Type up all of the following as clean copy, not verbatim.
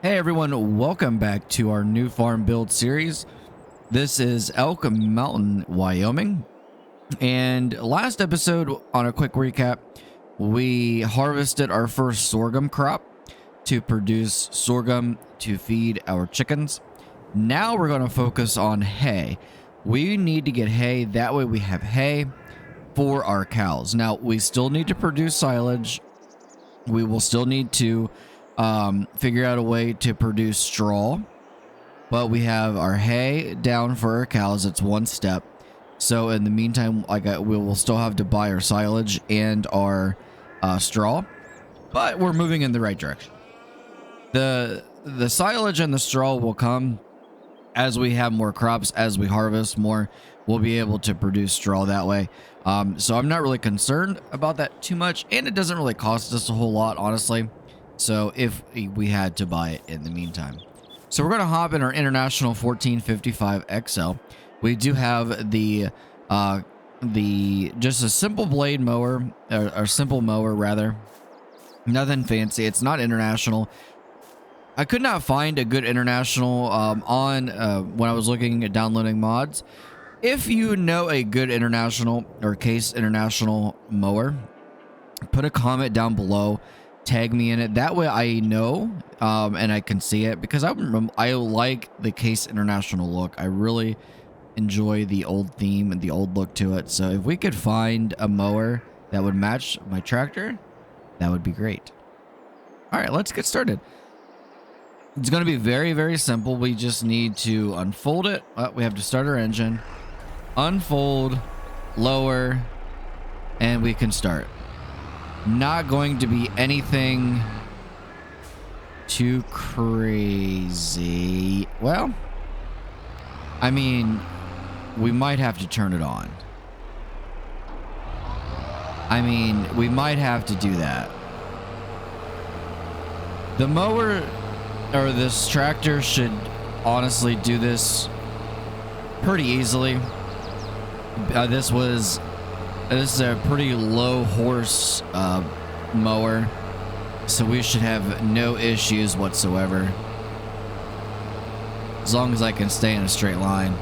Hey everyone, welcome back to our new farm build series. This is Elk Mountain, Wyoming. And last episode, on a quick recap, we harvested our first sorghum crop to produce sorghum to feed our chickens. Now we're going to focus on hay. We need to get hay, that way we have hay for our cows. Now, we still need to produce silage. We will still need to figure out a way to produce straw, but we have our hay down for our cows. It's one step. So in the meantime, we will still have to buy our silage and our straw, but we're moving in the right direction. The silage and the straw will come as we have more crops. As we harvest more, we'll be able to produce straw that way. So I'm not really concerned about that too much, and it doesn't really cost us a whole lot, honestly. So if we had to buy it in the meantime. So we're going to hop in our International 1455 XL. We do have the just a simple blade mower, or simple mower rather. Nothing fancy. It's not international. I could not find a good international on when I was looking at downloading mods. If you know a good international or case international mower, put a comment down below. Tag me in it, that way I know and I can see it, because I like the Case International look. I really enjoy the old theme and the old look to it. So if we could find a mower that would match my tractor, that would be great. All right, let's get started. It's going to be very, very simple. We just need to unfold it. We have to start our engine, unfold, lower, and we can start. Not going to be anything too crazy. Well, I mean, we might have to turn it on. I mean, we might have to do that. The mower, or this tractor, should honestly do this pretty easily. This is a pretty low horse mower, so we should have no issues whatsoever, as long as I can stay in a straight line.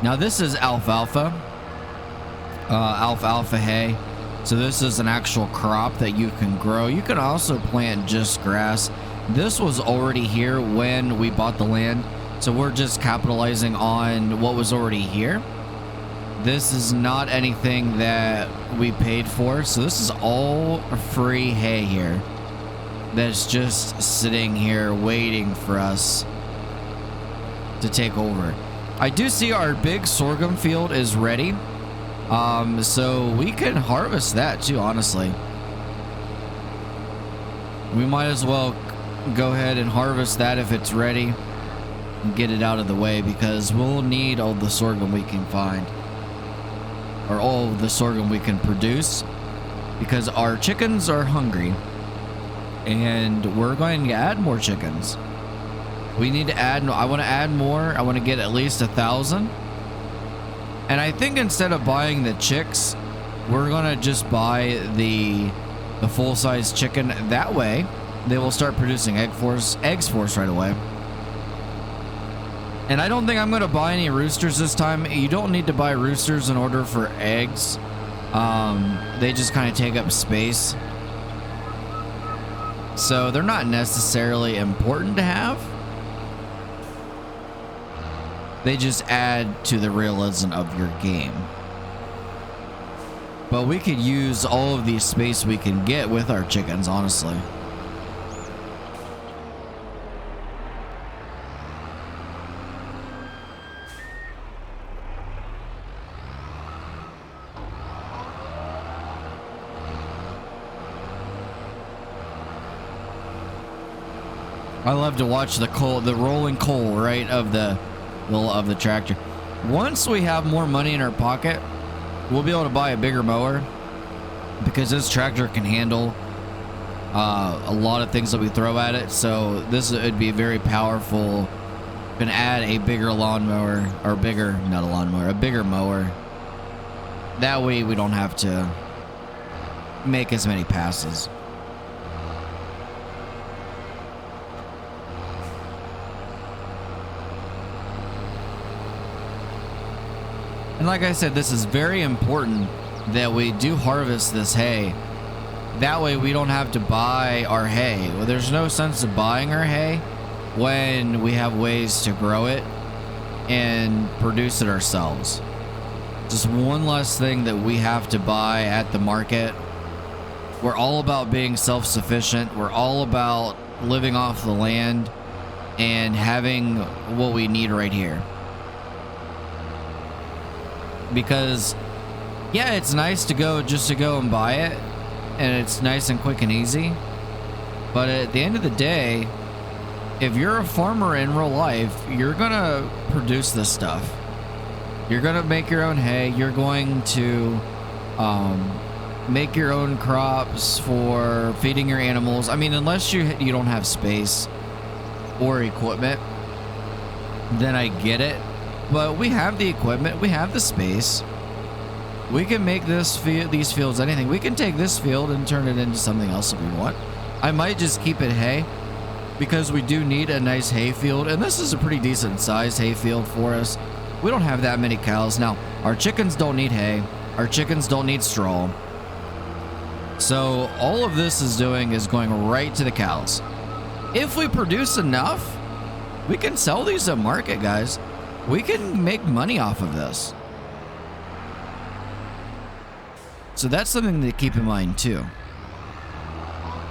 Now this is alfalfa hay. So this is an actual crop that you can grow. You can also plant just grass. This was already here when we bought the land, so we're just capitalizing on what was already here. This is not anything that we paid for, so this is all free hay here that's just sitting here waiting for us to take over. I do see our big sorghum field is ready, so we can harvest that too, honestly. We might as well go ahead and harvest that if it's ready and get it out of the way, because we'll need all the sorghum we can find, or all the sorghum we can produce, because our chickens are hungry and we're going to add more chickens. We need to add, I want to add more. I want to get at least 1,000. And I think instead of buying the chicks, we're going to just buy the full-size chicken. That way they will start producing eggs for us right away. And I don't think I'm going to buy any roosters this time. You don't need to buy roosters in order for eggs. They just kind of take up space, so they're not necessarily important to have. They just add to the realism of your game. But we could use all of the space we can get with our chickens, honestly. I love to watch the rolling coal, right, of the tractor. Once we have more money in our pocket, we'll be able to buy a bigger mower, because this tractor can handle a lot of things that we throw at it. So this would be very powerful. Can add a bigger lawnmower, or bigger, not a lawnmower, a bigger mower That way we don't have to make as many passes. And like I said, this is very important that we do harvest this hay. That way we don't have to buy our hay. Well, there's no sense of buying our hay when we have ways to grow it and produce it ourselves. Just one less thing that we have to buy at the market. We're all about being self-sufficient. We're all about living off the land and having what we need right here. Because, yeah, it's nice to go and buy it, and it's nice and quick and easy. But at the end of the day, if you're a farmer in real life, you're gonna produce this stuff. You're gonna make your own hay. You're going to make your own crops for feeding your animals. I mean, unless you don't have space or equipment, then I get it. But we have the equipment, we have the space. We can make these fields anything. We can take this field and turn it into something else if we want. I might just keep it hay because we do need a nice hay field, and this is a pretty decent sized hay field for us. We don't have that many cows. Now, our chickens don't need hay. Our chickens don't need straw. So all of this is doing is going right to the cows. If we produce enough, we can sell these at market, guys. We can make money off of this. So that's something to keep in mind too.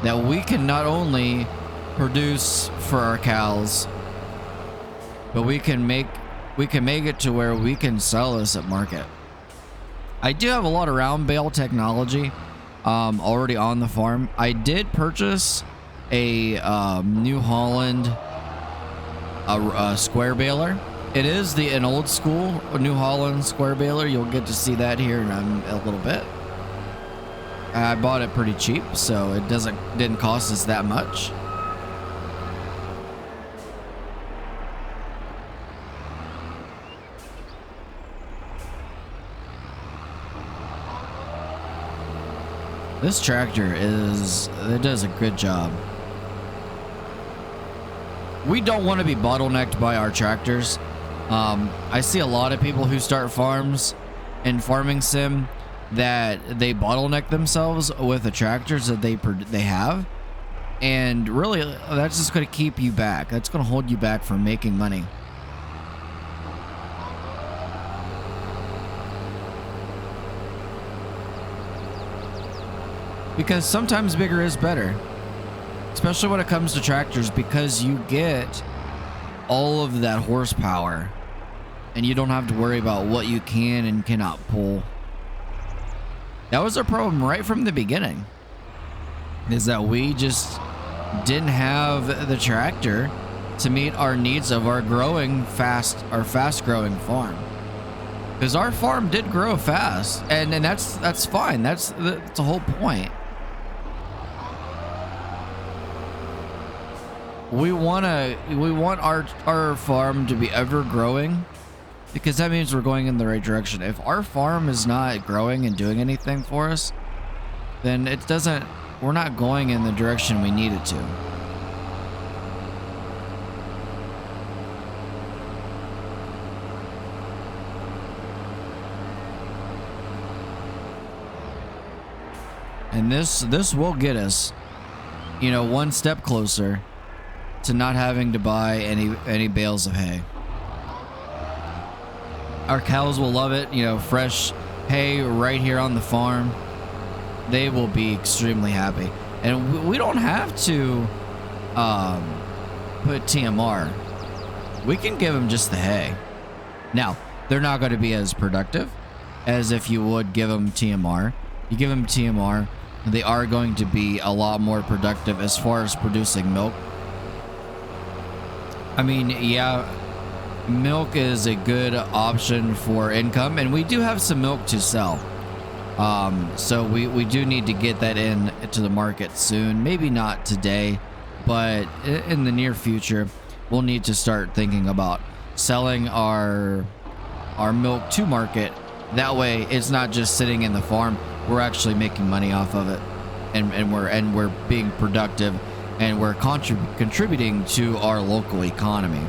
That we can not only produce for our cows, but we can make it to where we can sell this at market. I do have a lot of round bale technology already on the farm. I did purchase a New Holland square baler. It is an old school New Holland square baler. You'll get to see that here in a little bit. I bought it pretty cheap, so it didn't cost us that much. This tractor does a good job. We don't want to be bottlenecked by our tractors. I see a lot of people who start farms in farming sim that they bottleneck themselves with the tractors that they have, and really that's just going to keep you back. That's going to hold you back from making money. Because sometimes bigger is better, especially when it comes to tractors, because you get all of that horsepower and you don't have to worry about what you can and cannot pull. That was our problem right from the beginning, is that we just didn't have the tractor to meet our needs of our fast growing farm. Because our farm did grow fast, and that's fine. That's the whole point. We want our farm to be ever growing, because that means we're going in the right direction. If our farm is not growing and doing anything for us, then we're not going in the direction we need it to. And this will get us, one step closer to not having to buy any bales of hay. Our cows will love it, fresh hay right here on the farm. They will be extremely happy. And we don't have to put TMR. We can give them just the hay. Now, they're not going to be as productive as if you would give them TMR. You give them TMR, they are going to be a lot more productive as far as producing milk. I mean, yeah, milk is a good option for income, and we do have some milk to sell. So we do need to get that into the market soon. Maybe not today, but in the near future, we'll need to start thinking about selling our milk to market That way it's not just sitting in the farm. We're actually making money off of it, and we're being productive, and we're contributing to our local economy.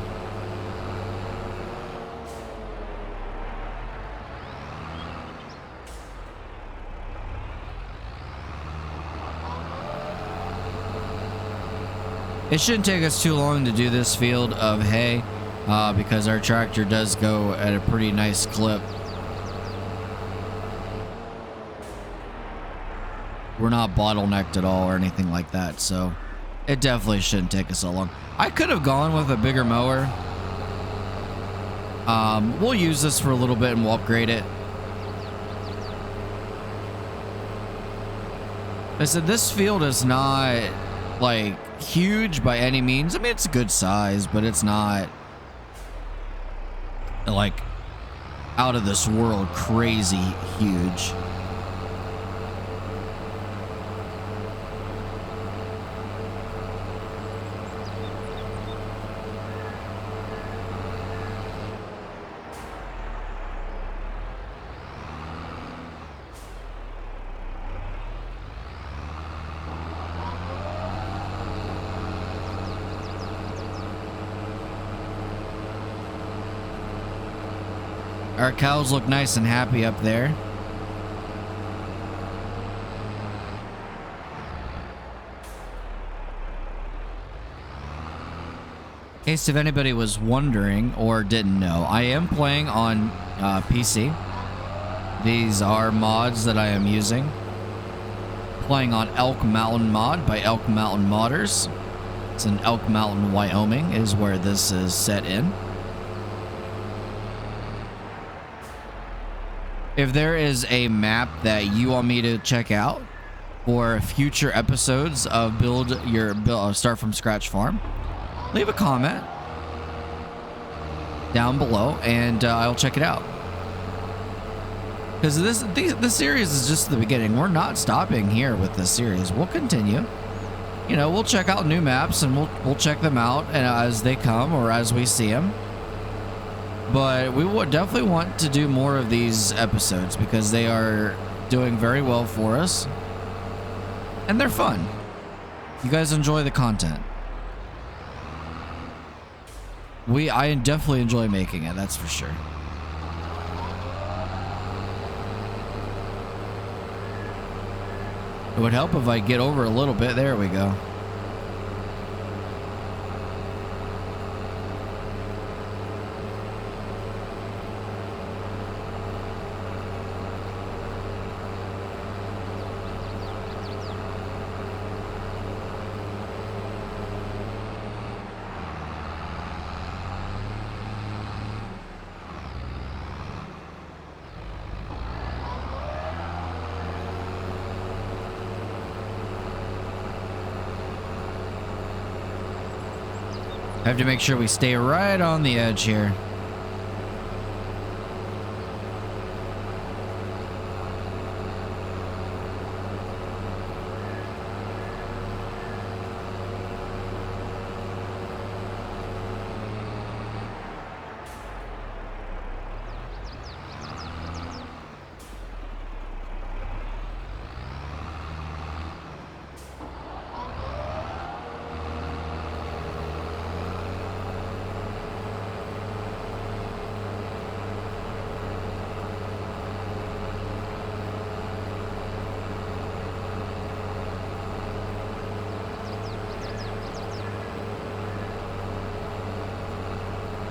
It shouldn't take us too long to do this field of hay, because our tractor does go at a pretty nice clip. We're not bottlenecked at all or anything like that, so it definitely shouldn't take us so long. I could have gone with a bigger mower. We'll use this for a little bit and we'll upgrade it. I said this field is not like huge by any means. I mean, it's a good size, but it's not like out of this world crazy huge. Our cows look nice and happy up there. In case if anybody was wondering or didn't know, I am playing on PC. These are mods that I am using. Playing on Elk Mountain mod by Elk Mountain Modders. It's in Elk Mountain, Wyoming is where this is set in. If there is a map that you want me to check out for future episodes of Start From Scratch Farm, leave a comment down below and I'll check it out. Because this series is just the beginning. We're not stopping here with this series. We'll continue. You know, we'll check out new maps and we'll check them out and as they come or as we see them. But we would definitely want to do more of these episodes because they are doing very well for us. And they're fun. You guys enjoy the content. I definitely enjoy making it, that's for sure. It would help if I get over a little bit. There we go. I have to make sure we stay right on the edge here.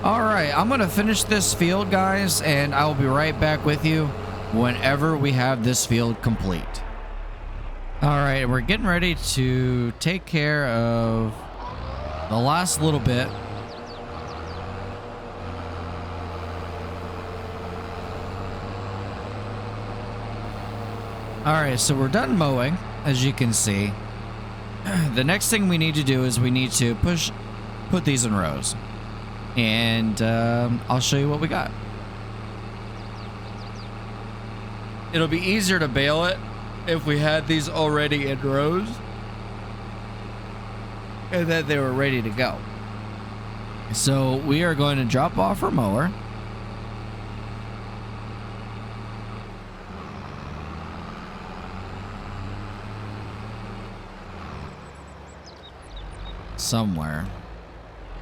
All right, I'm gonna finish this field, guys, and I'll be right back with you whenever we have this field complete. All right, we're getting ready to take care of the last little bit. All right, so we're done mowing, as you can see. The next thing we need to do is we need to put these in rows. And I'll show you what we got. It'll be easier to bale it if we had these already in rows and that they were ready to go. So we are going to drop off our mower. somewhere.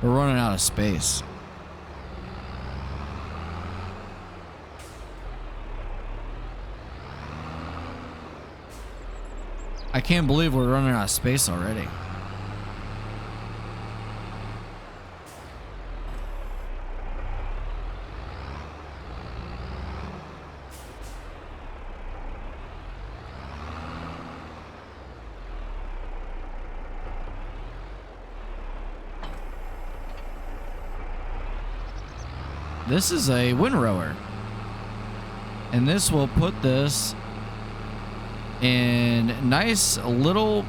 We're running out of space. I can't believe we're running out of space already. This is a windrower. And this will put this in nice little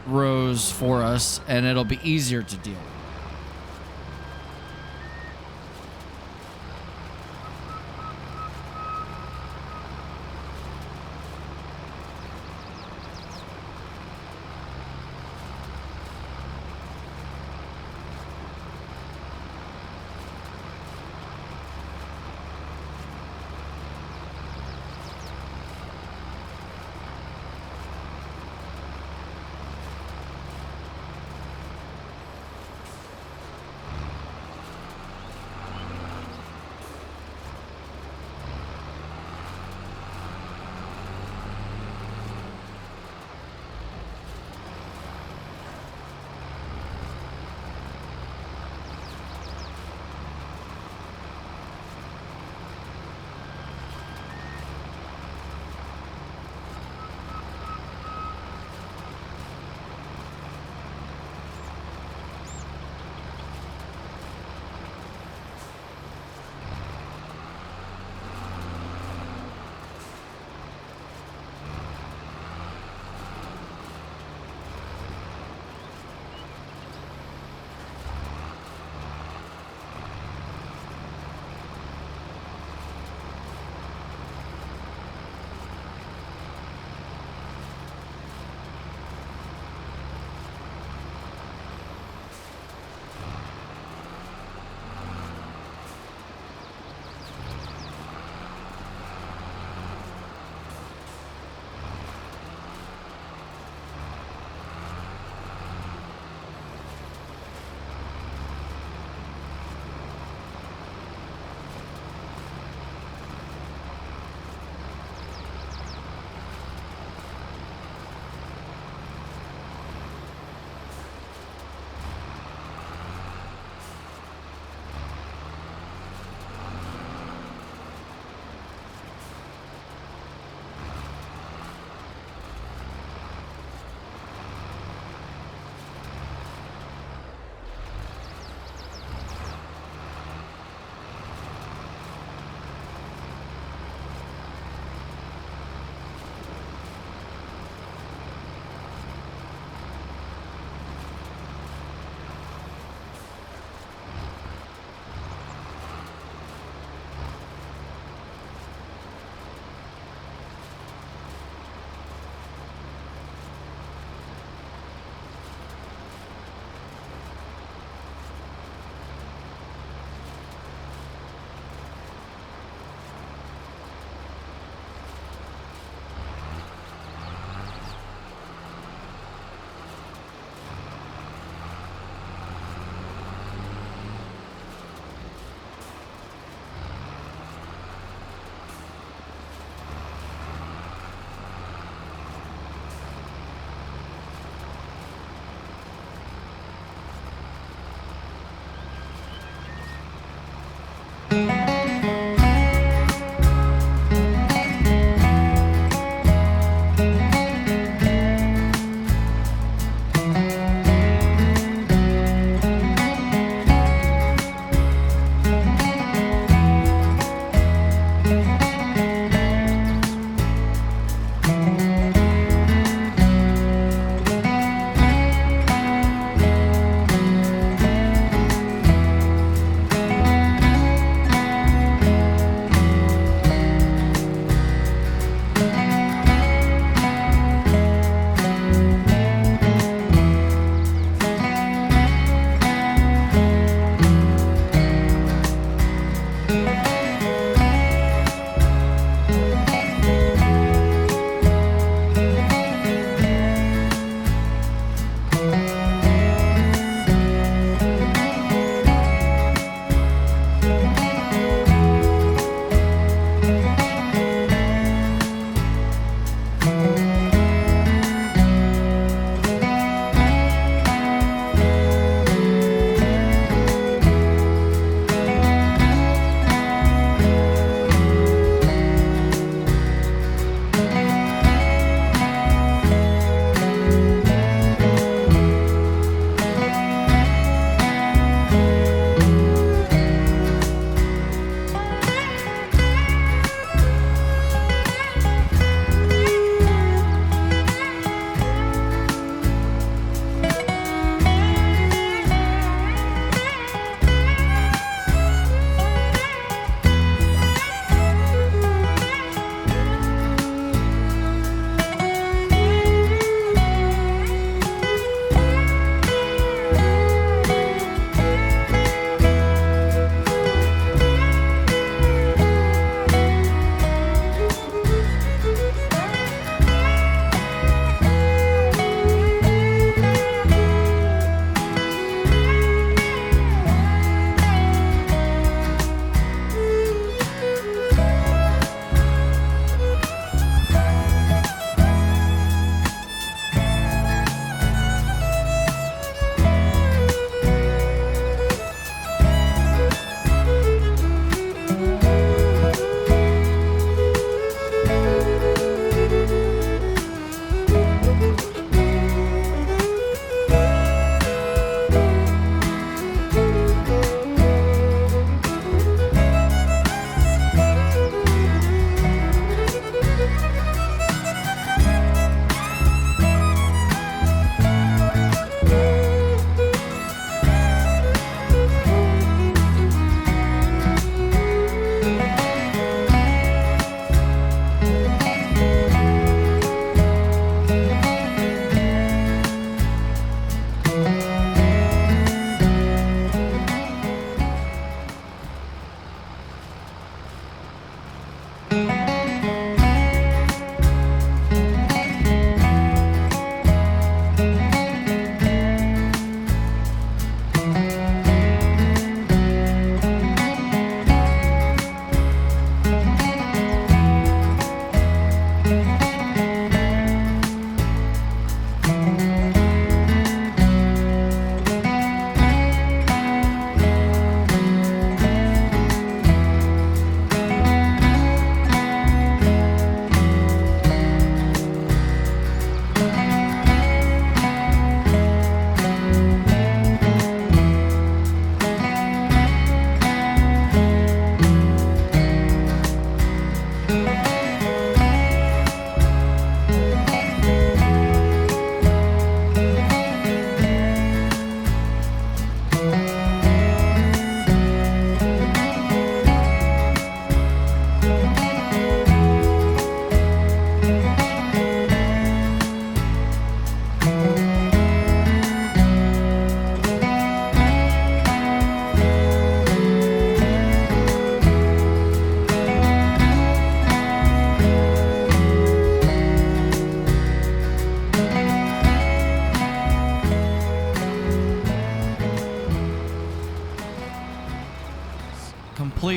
rows for us, and it'll be easier to deal with.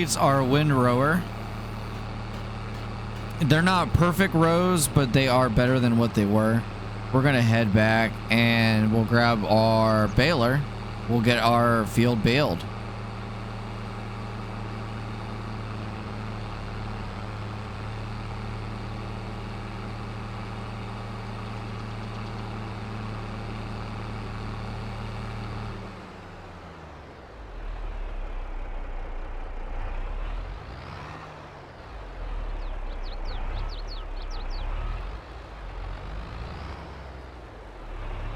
completes our wind rower. They're not perfect rows, but they are better than what they were. We're gonna head back and we'll grab our baler. We'll get our field baled.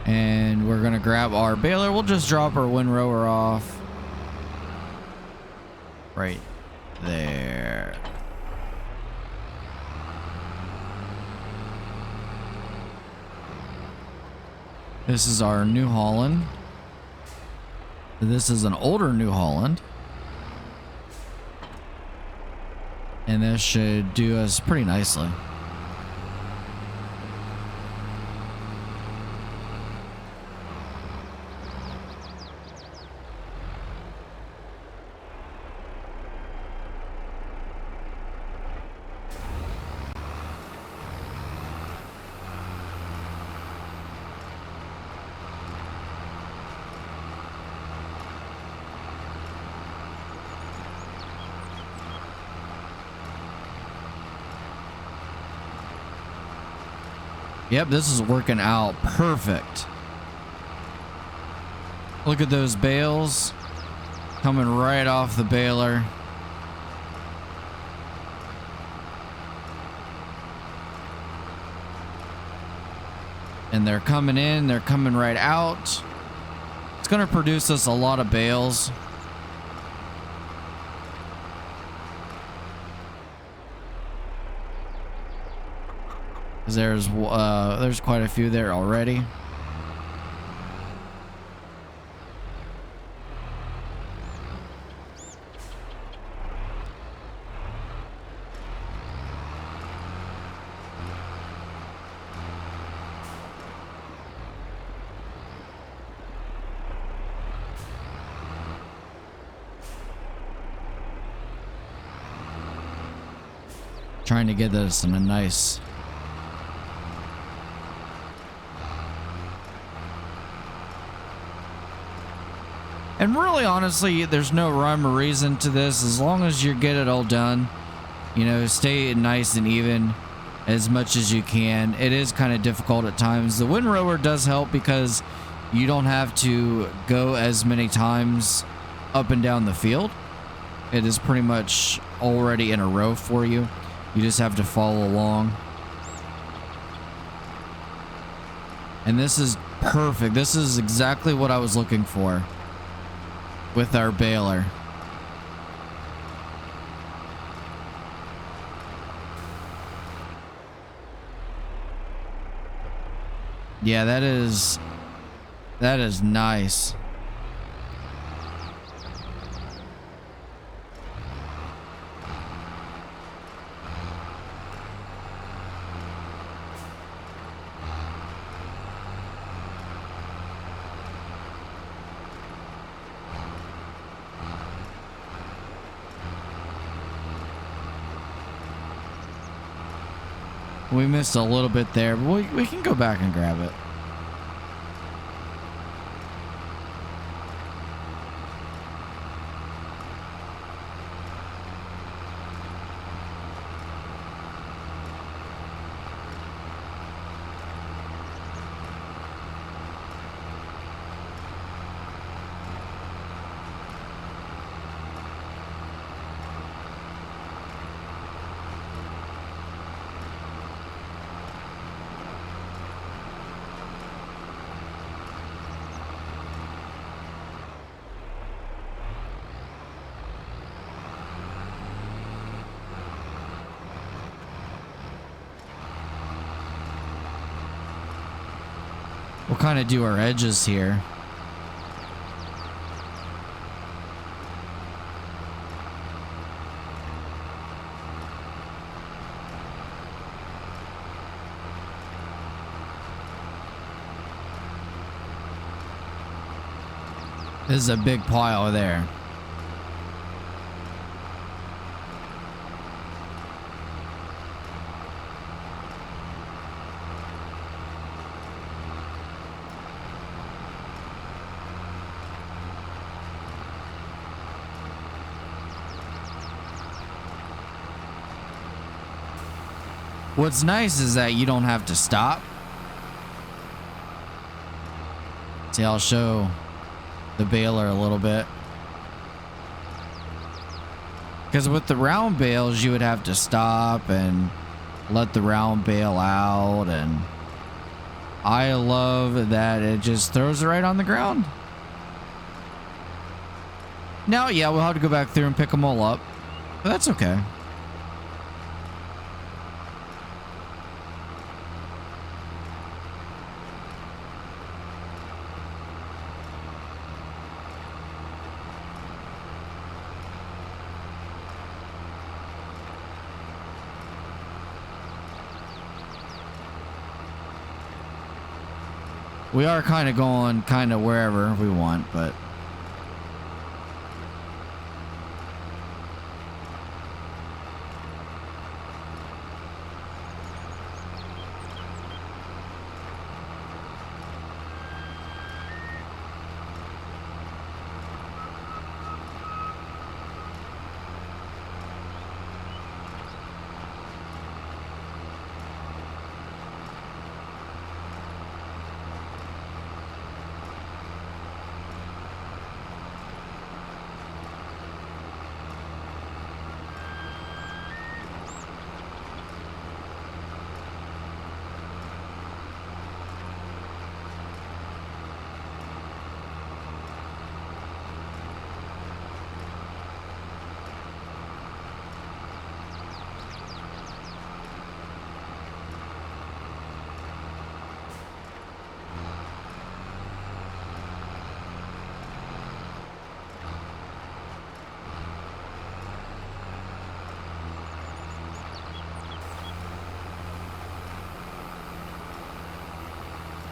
And we're gonna grab our baler. We'll just drop our wind rower off right there. This is our New Holland. This is an older New Holland. And this should do us pretty nicely. Yep, this is working out perfect. Look at those bales coming right off the baler. And they're coming in, they're coming right out. It's going to produce us a lot of bales. There's quite a few there already. Trying to get this in a nice And really, honestly, there's no rhyme or reason to this. As long as you get it all done, you know, stay nice and even as much as you can. It is kind of difficult at times. The wind rower does help because you don't have to go as many times up and down the field. It is pretty much already in a row for you. You just have to follow along. And this is perfect. This is exactly what I was looking for with our baler. Yeah, that is nice. We missed a little bit there, but we can go back and grab it. We'll kind of do our edges here. This is a big pile there. What's nice is that you don't have to stop. See, I'll show the baler a little bit. Because with the round bales, you would have to stop and let the round bale out. And I love that it just throws it right on the ground. Now, yeah, we'll have to go back through and pick them all up. But that's okay. We are kind of going kind of wherever we want, but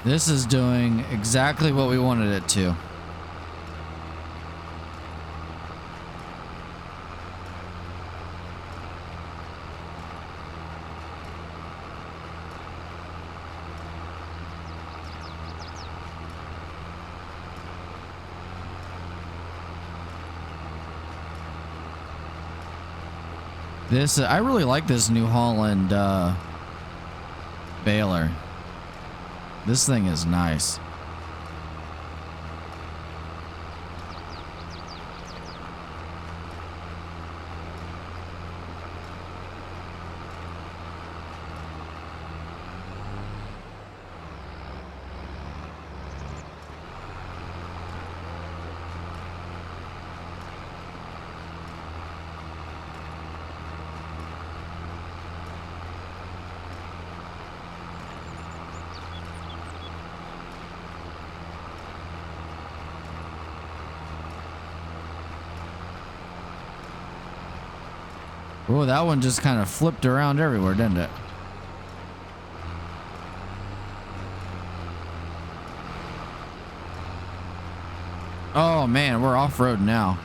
this is doing exactly what we wanted it to. This, I really like this New Holland baler. This thing is nice. Oh, that one just kind of flipped around everywhere, didn't it? Oh man, we're off-road now.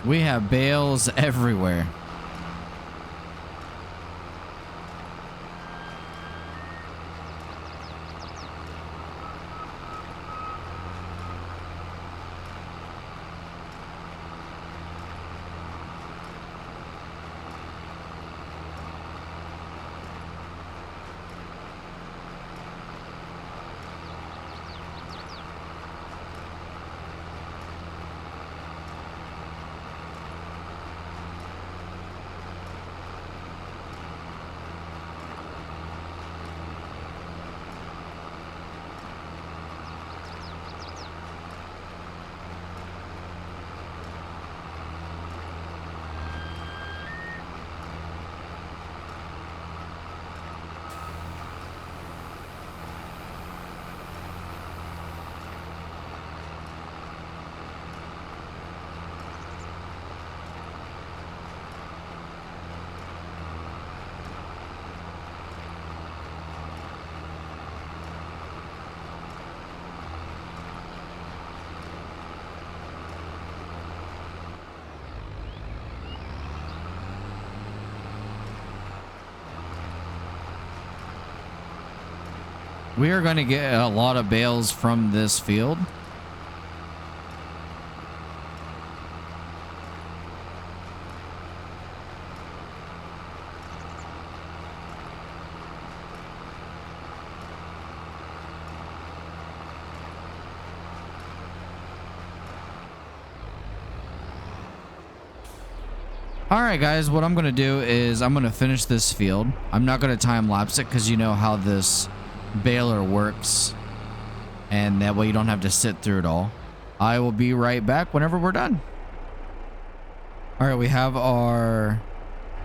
We have bales everywhere. We are going to get a lot of bales from this field. All right, guys, what I'm going to do is I'm going to finish this field. I'm not going to time lapse it because you know how this baler works, and that way you don't have to sit through it all. I will be right back whenever we're done. All right, we have our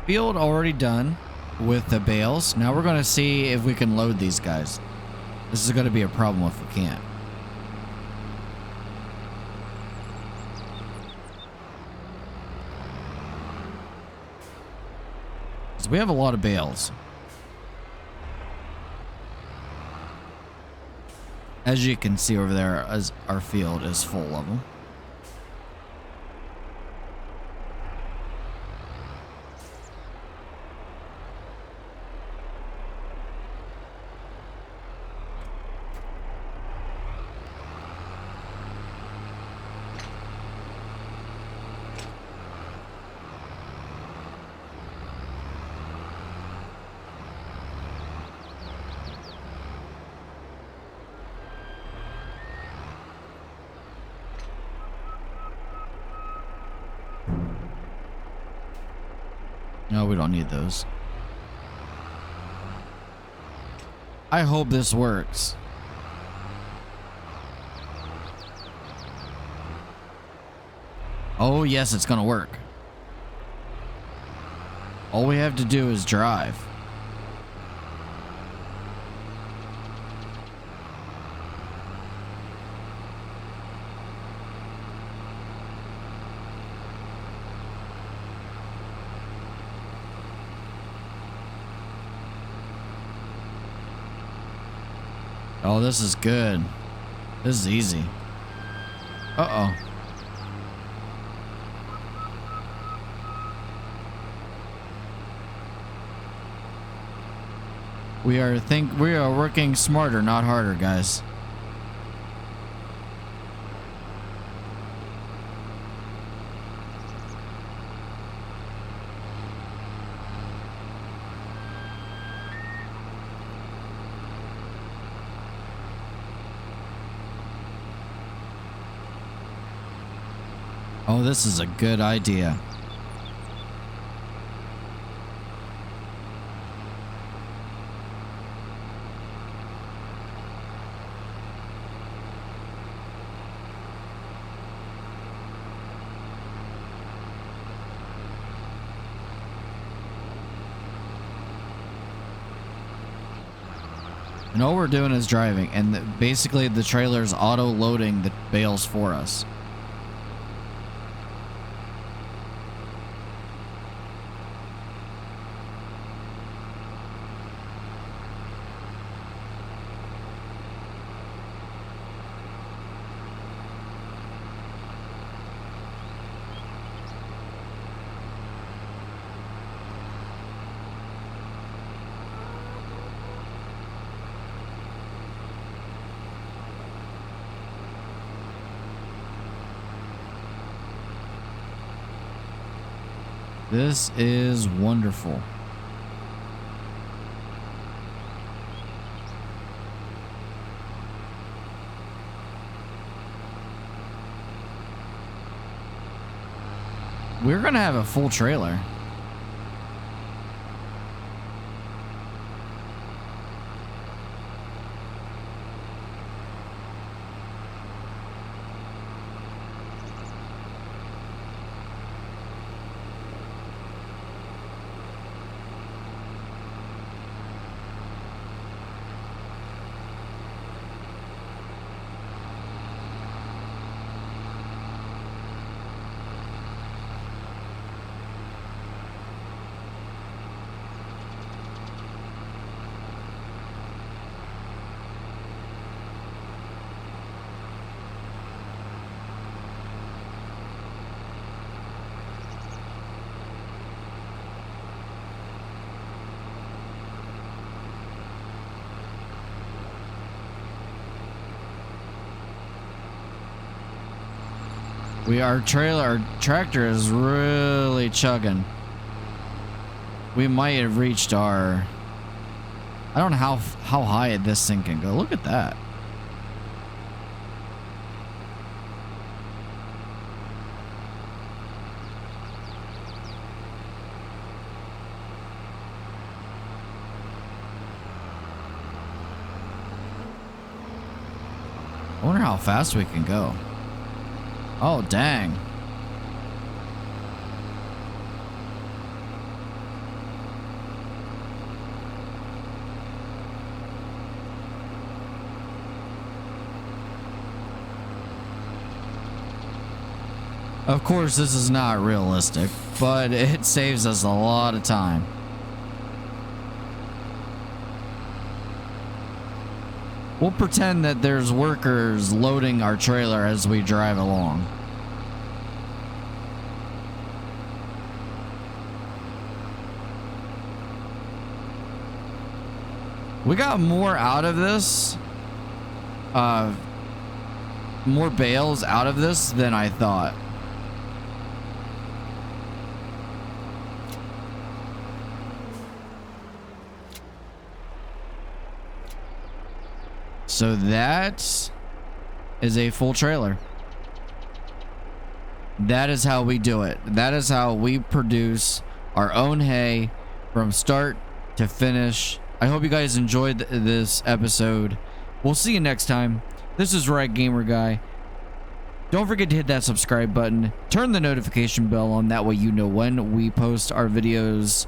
field already done with the bales. Now we're going to see if we can load these guys. This is going to be a problem if we can't. So we have a lot of bales. As you can see over there, as our field is full of them. No, we don't need those. I hope this works. Oh, yes, it's gonna work. All we have to do is drive. Oh, this is good. This is easy. Uh-oh. We are working smarter, not harder, guys. Oh, this is a good idea. And all we're doing is driving, and basically the trailer's auto-loading the bales for us. This is wonderful. We're gonna have a full trailer. Our tractor is really chugging. We might have reached our... I don't know how high this thing can go. Look at that. I wonder how fast we can go. Oh, dang. Of course, this is not realistic, but it saves us a lot of time. We'll pretend that there's workers loading our trailer as we drive along. We got more out of this, more bales out of this than I thought. So that is a full trailer. That is how we do it. That is how we produce our own hay from start to finish. I hope you guys enjoyed this episode. We'll see you next time. This is Right Gamer Guy. Don't forget to hit that subscribe button. Turn the notification bell on. That way you know when we post our videos.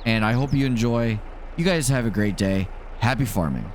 And I hope you enjoy. You guys have a great day. Happy farming.